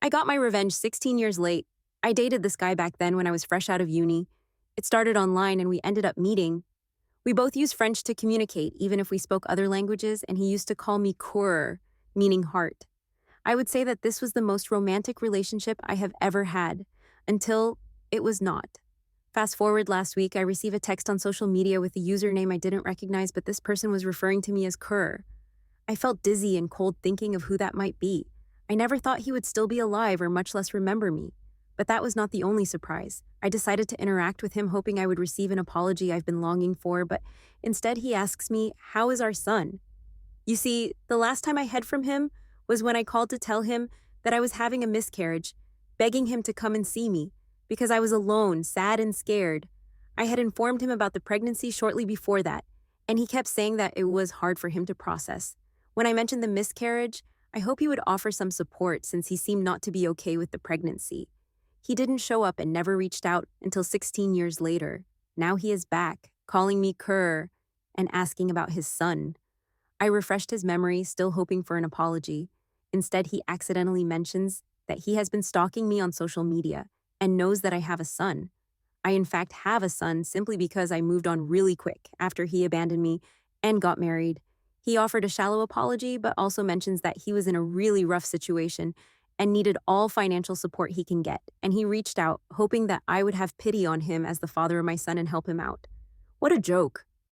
I got my revenge 16 years late. I dated this guy back then when I was fresh out of uni. It started online and we ended up meeting. We both used French to communicate, even if we spoke other languages, and he used to call me cœur, meaning heart. I would say that this was the most romantic relationship I have ever had, until it was not. Fast forward last week, I received a text on social media with a username I didn't recognize, but this person was referring to me as cœur. I felt dizzy and cold thinking of who that might be. I never thought he would still be alive or much less remember me. But that was not the only surprise. I decided to interact with him hoping I would receive an apology I've been longing for, but instead he asks me, "How is our son?" You see, the last time I heard from him was when I called to tell him that I was having a miscarriage, begging him to come and see me, because I was alone, sad and scared. I had informed him about the pregnancy shortly before that, and he kept saying that it was hard for him to process. When I mentioned the miscarriage, I hope he would offer some support since he seemed not to be okay with the pregnancy. He didn't show up and never reached out until 16 years later. Now he is back, calling me cœur and asking about his son. I refreshed his memory, still hoping for an apology. Instead, he accidentally mentions that he has been stalking me on social media and knows that I have a son. I, in fact, have a son simply because I moved on really quick after he abandoned me and got married. He offered a shallow apology, but also mentions that he was in a really rough situation and needed all financial support he can get, and he reached out, hoping that I would have pity on him as the father of my son and help him out. What a joke.